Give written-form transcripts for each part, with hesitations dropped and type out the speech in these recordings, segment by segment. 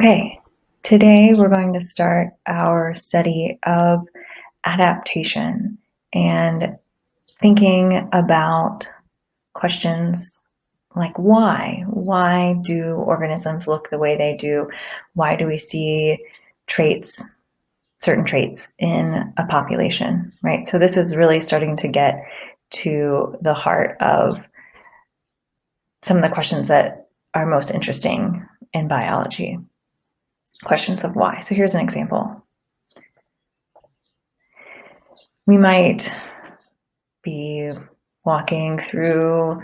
Okay, today we're going to start our study of adaptation and thinking about questions like why? Why do organisms look the way they do? Why do we see traits, certain traits in a population, right? So this is really starting to get to the heart of some of the questions that are most interesting in biology. Questions of why. So here's an example. We might be walking through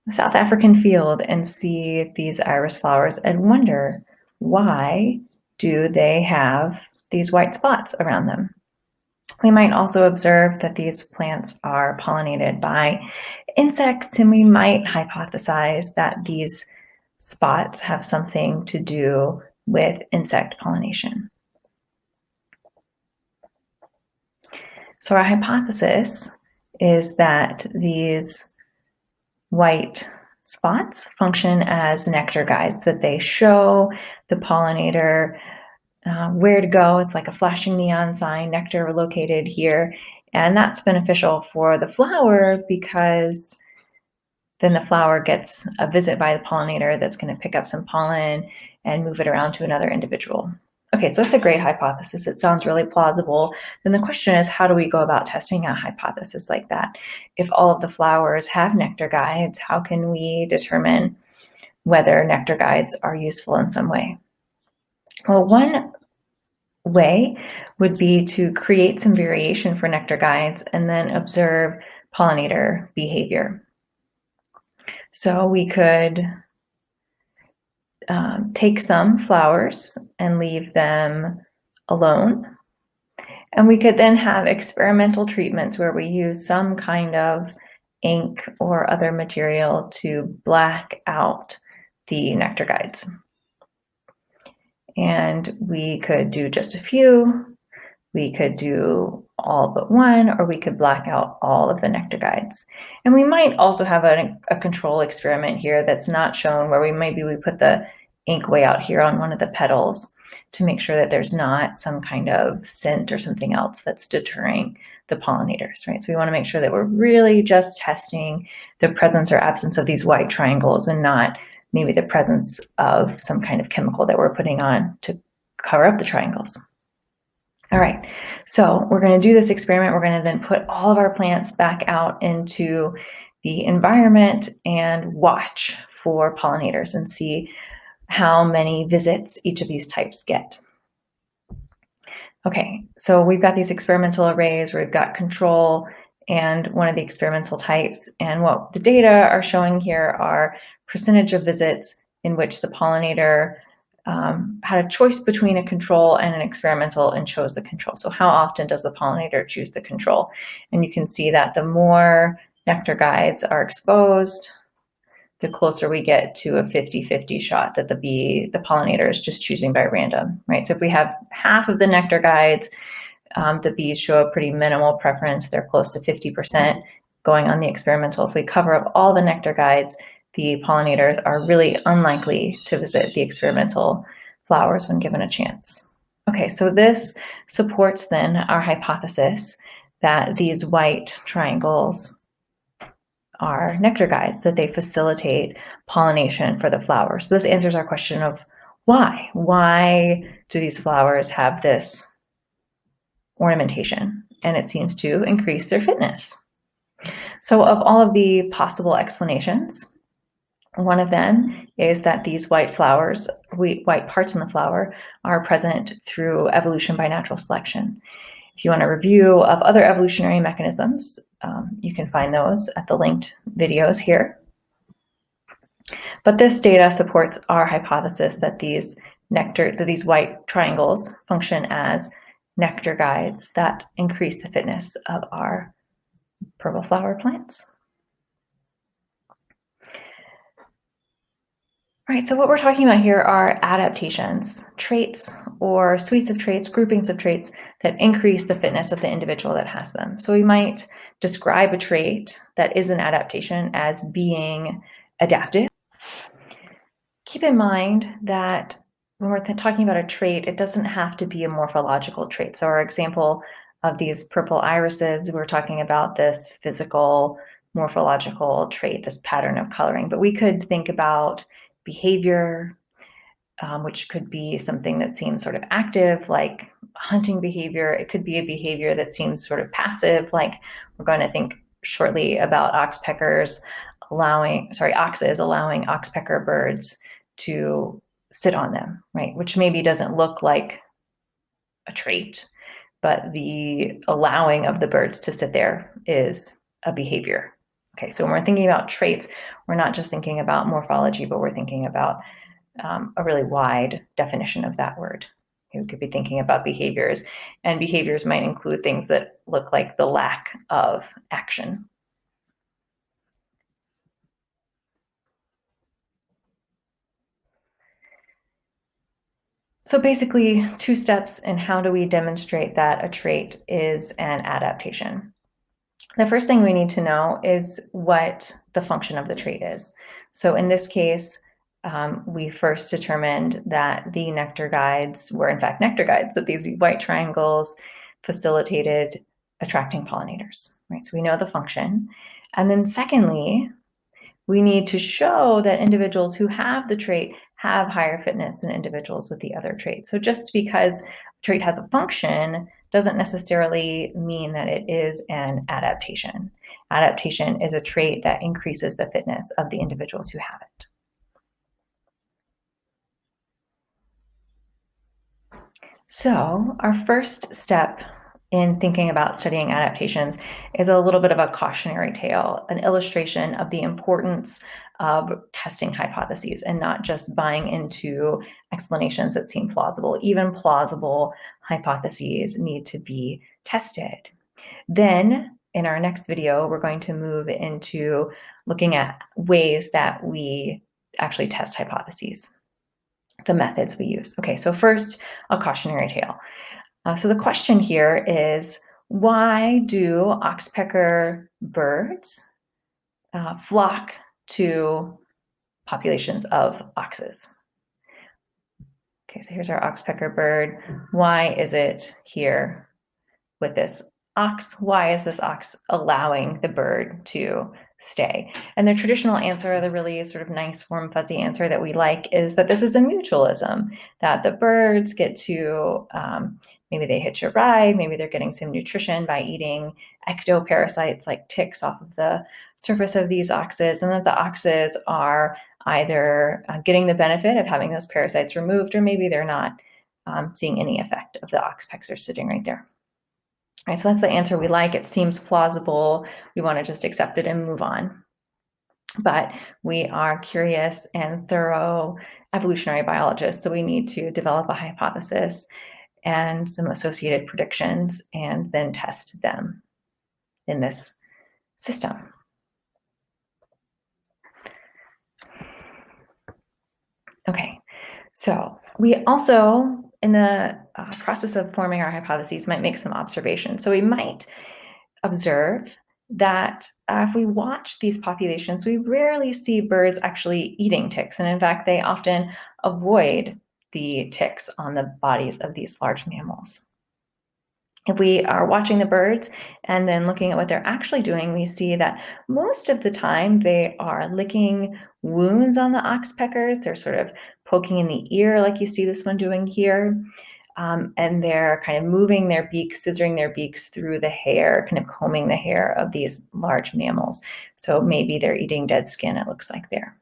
a South African field and see these iris flowers and wonder, why do they have these white spots around them? We might also observe that these plants are pollinated by insects, and we might hypothesize that these spots have something to do with insect pollination. So our hypothesis is that these white spots function as nectar guides, that they show the pollinator where to go. It's like a flashing neon sign, nectar located here. And that's beneficial for the flower because then the flower gets a visit by the pollinator that's going to pick up some pollen and move it around to another individual. Okay, so that's a great hypothesis. It sounds really plausible. Then the question is, how do we go about testing a hypothesis like that? If all of the flowers have nectar guides, how can we determine whether nectar guides are useful in some way? Well, one way would be to create some variation for nectar guides and then observe pollinator behavior. So we could take some flowers and leave them alone. And we could then have experimental treatments where we use some kind of ink or other material to black out the nectar guides. And we could do just a few, we could do all but one, or we could black out all of the nectar guides. And we might also have a control experiment here that's not shown, where we put the ink way out here on one of the petals to make sure that there's not some kind of scent or something else that's deterring the pollinators, right? So we want to make sure that we're really just testing the presence or absence of these white triangles and not maybe the presence of some kind of chemical that we're putting on to cover up the triangles. All right, so we're going to do this experiment. We're going to then put all of our plants back out into the environment and watch for pollinators and see how many visits each of these types get. Okay, so we've got these experimental arrays where we've got control and one of the experimental types, and what the data are showing here are percentage of visits in which the pollinator had a choice between a control and an experimental and chose the control. So how often does the pollinator choose the control? And you can see that the more nectar guides are exposed, the closer we get to a 50-50 shot that the pollinator is just choosing by random, right? So if we have half of the nectar guides, the bees show a pretty minimal preference. They're close to 50% going on the experimental. If we cover up all the nectar guides, the pollinators are really unlikely to visit the experimental flowers when given a chance. Okay, so this supports then our hypothesis that these white triangles are nectar guides, that they facilitate pollination for the flowers. So this answers our question of why. Why do these flowers have this ornamentation? And it seems to increase their fitness. So of all of the possible explanations, one of them is that these white flowers, white parts in the flower, are present through evolution by natural selection. If you want a review of other evolutionary mechanisms, you can find those at the linked videos here. But this data supports our hypothesis that these white triangles function as nectar guides that increase the fitness of our purple flower plants. All right, so what we're talking about here are adaptations, traits or suites of traits, groupings of traits that increase the fitness of the individual that has them. So we might describe a trait that is an adaptation as being adaptive. Keep in mind that when we're talking about a trait, it doesn't have to be a morphological trait. So our example of these purple irises, we're talking about this physical morphological trait, this pattern of coloring. But we could think about behavior, which could be something that seems sort of active, like hunting behavior. It could be a behavior that seems sort of passive, like we're going to think shortly about oxes allowing oxpecker birds to sit on them, right? Which maybe doesn't look like a trait, but the allowing of the birds to sit there is a behavior. Okay, so when we're thinking about traits, we're not just thinking about morphology, but we're thinking about a really wide definition of that word. We could be thinking about behaviors, and behaviors might include things that look like the lack of action. So basically, 2 steps in how do we demonstrate that a trait is an adaptation. The first thing we need to know is what the function of the trait is. So in this case, we first determined that the nectar guides were in fact nectar guides, that these white triangles facilitated attracting pollinators, right? So we know the function. And then secondly, we need to show that individuals who have the trait have higher fitness than individuals with the other trait. So just because a trait has a function doesn't necessarily mean that it is an adaptation. Adaptation is a trait that increases the fitness of the individuals who have it. So our first step in thinking about studying adaptations is a little bit of a cautionary tale, an illustration of the importance of testing hypotheses and not just buying into explanations that seem plausible. Even plausible hypotheses need to be tested. Then in our next video, we're going to move into looking at ways that we actually test hypotheses, the methods we use. Okay, so first, a cautionary tale. So the question here is, why do oxpecker birds flock to populations of oxes? Okay, so here's our oxpecker bird. Why is it here with this ox? Why is this ox allowing the bird to stay? And the traditional answer, the really sort of nice, warm, fuzzy answer that we like is that this is a mutualism, that the birds get to, maybe they hitch a ride, maybe they're getting some nutrition by eating ectoparasites like ticks off of the surface of these oxes, and that the oxes are either getting the benefit of having those parasites removed, or maybe they're not seeing any effect of the oxpeckers sitting right there. Right, so that's the answer we like. It seems plausible. We want to just accept it and move on. But we are curious and thorough evolutionary biologists, so we need to develop a hypothesis and some associated predictions and then test them in this system. Okay, so we also, in the process of forming our hypotheses, might make some observations. So we might observe that if we watch these populations, we rarely see birds actually eating ticks. And in fact, they often avoid the ticks on the bodies of these large mammals. If we are watching the birds and then looking at what they're actually doing, we see that most of the time they are licking wounds on the oxpeckers. They're sort of poking in the ear like you see this one doing here. And they're kind of moving their beaks, scissoring their beaks through the hair, kind of combing the hair of these large mammals. So maybe they're eating dead skin, it looks like there.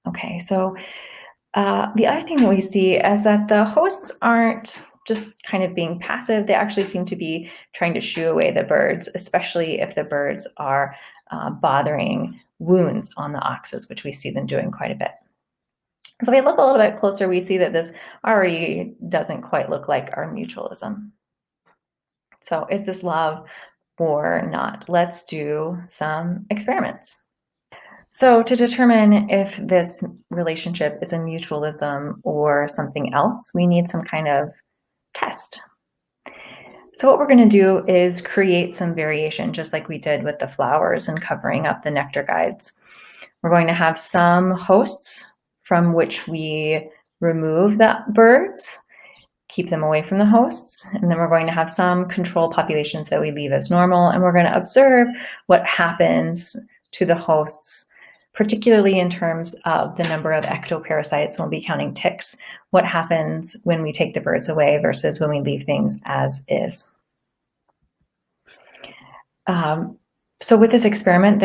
Okay, so the other thing that we see is that the hosts aren't just kind of being passive. They actually seem to be trying to shoo away the birds, especially if the birds are bothering wounds on the oxes, which we see them doing quite a bit. So if we look a little bit closer, we see that this already doesn't quite look like our mutualism. So is this love or not? Let's do some experiments. So to determine if this relationship is a mutualism or something else, we need some kind of test. So what we're going to do is create some variation, just like we did with the flowers and covering up the nectar guides. We're going to have some hosts from which we remove the birds, keep them away from the hosts, and then we're going to have some control populations that we leave as normal, and we're going to observe what happens to the hosts, particularly in terms of the number of ectoparasites. We'll be counting ticks. What happens when we take the birds away versus when we leave things as is. So with this experiment,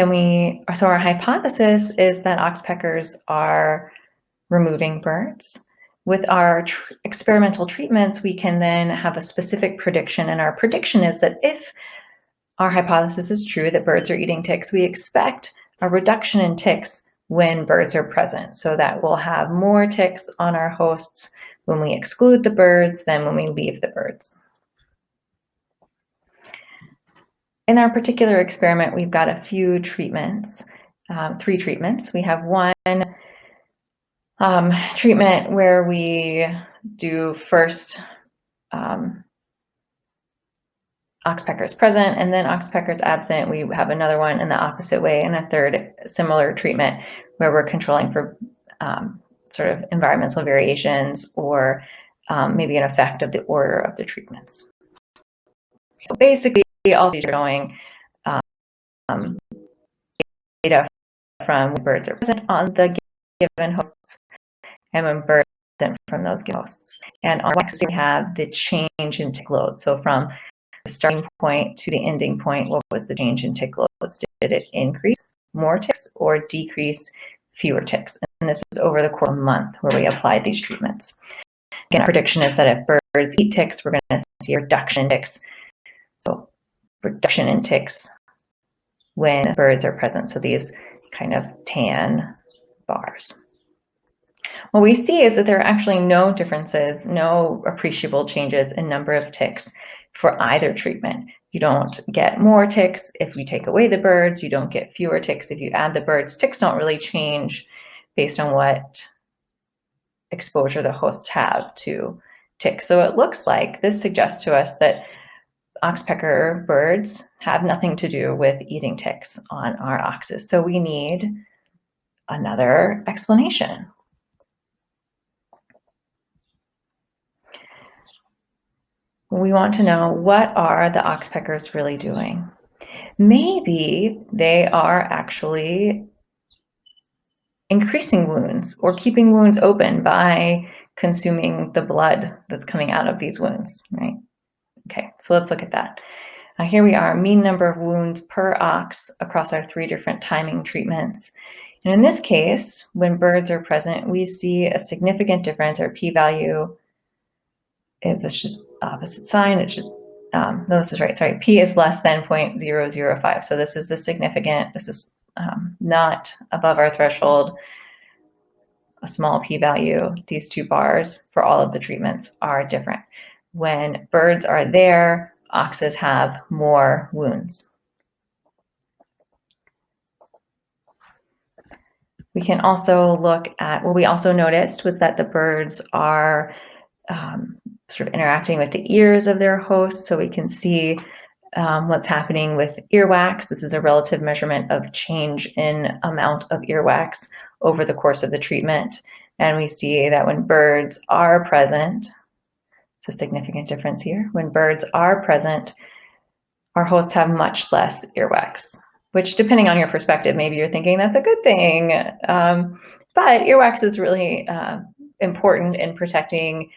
so our hypothesis is that oxpeckers are removing birds. With our experimental treatments, we can then have a specific prediction, and our prediction is that if our hypothesis is true that birds are eating ticks, we expect a reduction in ticks when birds are present, so that we'll have more ticks on our hosts when we exclude the birds than when we leave the birds. In our particular experiment, we've got a few treatments, 3 treatments. We have one treatment where we do first oxpeckers present and then oxpeckers absent. We have another one in the opposite way, and a third similar treatment where we're controlling for sort of environmental variations or maybe an effect of the order of the treatments. So basically, all these are showing data from when birds are present on the given hosts and when birds are present from those given hosts. And on the we have the change in tick load. So from the starting point to the ending point, what was the change in tick loads? Did it increase more ticks or decrease fewer ticks? And this is over the course of a month where we applied these treatments. Again, our prediction is that if birds eat ticks, we're going to see a reduction in ticks. So reduction in ticks when birds are present. So these kind of tan bars. What we see is that there are actually no differences, no appreciable changes in number of ticks for either treatment. You don't get more ticks if you take away the birds. You don't get fewer ticks if you add the birds. Ticks don't really change based on what exposure the hosts have to ticks. So it looks like this suggests to us that oxpecker birds have nothing to do with eating ticks on our oxes. So we need another explanation. We want to know, what are the oxpeckers really doing? Maybe they are actually increasing wounds or keeping wounds open by consuming the blood that's coming out of these wounds, right? Okay, so let's look at that. Here we are, mean number of wounds per ox across our 3 different timing treatments. And in this case, when birds are present, we see a significant difference. Our p-value is this just opposite sign. It should, no, this is right, sorry. P is less than 0.005. So this is a significant, this is not above our threshold. A small p-value. These 2 bars for all of the treatments are different. When birds are there, oxes have more wounds. We can also look at, what we also noticed was that the birds are sort of interacting with the ears of their hosts, so we can see what's happening with earwax. This is a relative measurement of change in amount of earwax over the course of the treatment. And we see that when birds are present, it's a significant difference here. When birds are present, our hosts have much less earwax, which, depending on your perspective, maybe you're thinking that's a good thing. But earwax is really important in protecting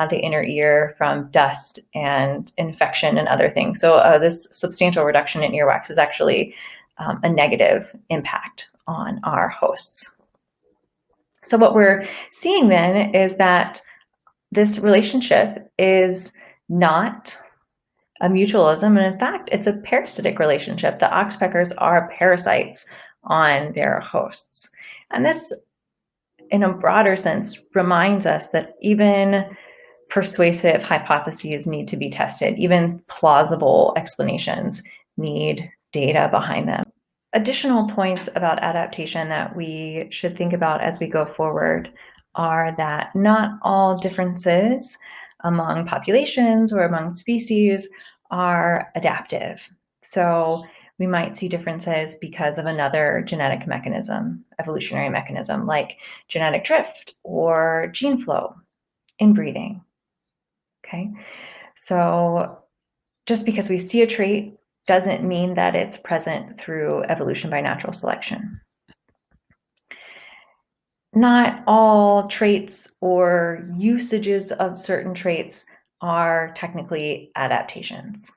the inner ear from dust and infection and other things. So this substantial reduction in earwax is actually a negative impact on our hosts. So what we're seeing then is that this relationship is not a mutualism, and in fact, it's a parasitic relationship. The oxpeckers are parasites on their hosts. And this, in a broader sense, reminds us that even persuasive hypotheses need to be tested. Even plausible explanations need data behind them. Additional points about adaptation that we should think about as we go forward are that not all differences among populations or among species are adaptive. So we might see differences because of another genetic mechanism, evolutionary mechanism, like genetic drift or gene flow, inbreeding. Okay, so just because we see a trait doesn't mean that it's present through evolution by natural selection. Not all traits or usages of certain traits are technically adaptations.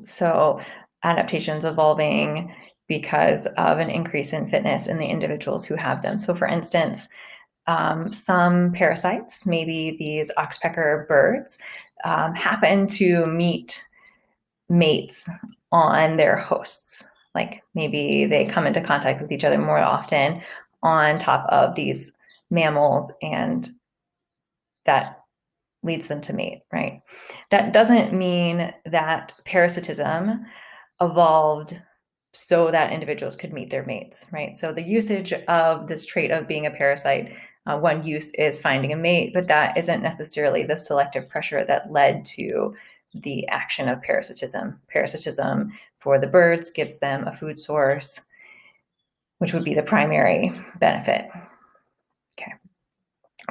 So adaptations evolving because of an increase in fitness in the individuals who have them. So for instance, some parasites, maybe these oxpecker birds, happen to meet mates on their hosts. Like maybe they come into contact with each other more often on top of these mammals, and that leads them to mate, right? That doesn't mean that parasitism evolved so that individuals could meet their mates, right? So the usage of this trait of being a parasite, one use is finding a mate, but that isn't necessarily the selective pressure that led to the action of parasitism. Parasitism for the birds gives them a food source, which would be the primary benefit. Okay.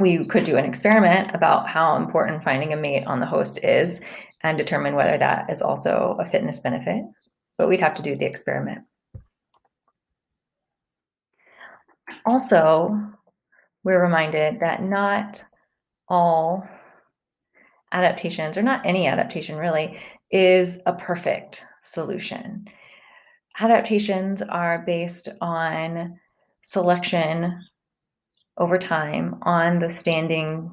We could do an experiment about how important finding a mate on the host is and determine whether that is also a fitness benefit, but we'd have to do the experiment. Also, we're reminded that not all adaptations, or not any adaptation really, is a perfect solution. Adaptations are based on selection over time on the standing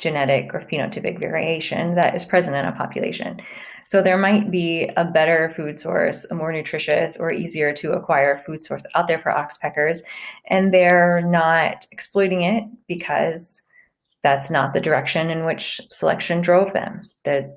genetic or phenotypic variation that is present in a population. So there might be a better food source, a more nutritious or easier to acquire food source out there for oxpeckers, and they're not exploiting it because that's not the direction in which selection drove them. The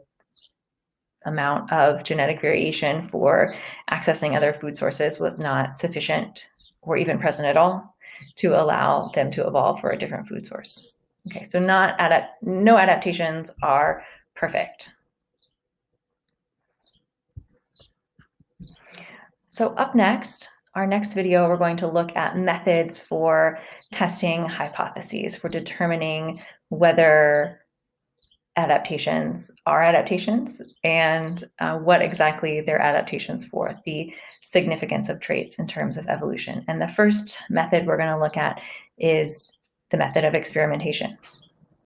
amount of genetic variation for accessing other food sources was not sufficient or even present at all to allow them to evolve for a different food source. Okay, so no adaptations are perfect. So up next, our next video, we're going to look at methods for testing hypotheses, for determining whether adaptations are adaptations and what exactly they're adaptations for, the significance of traits in terms of evolution. And the first method we're going to look at is the method of experimentation.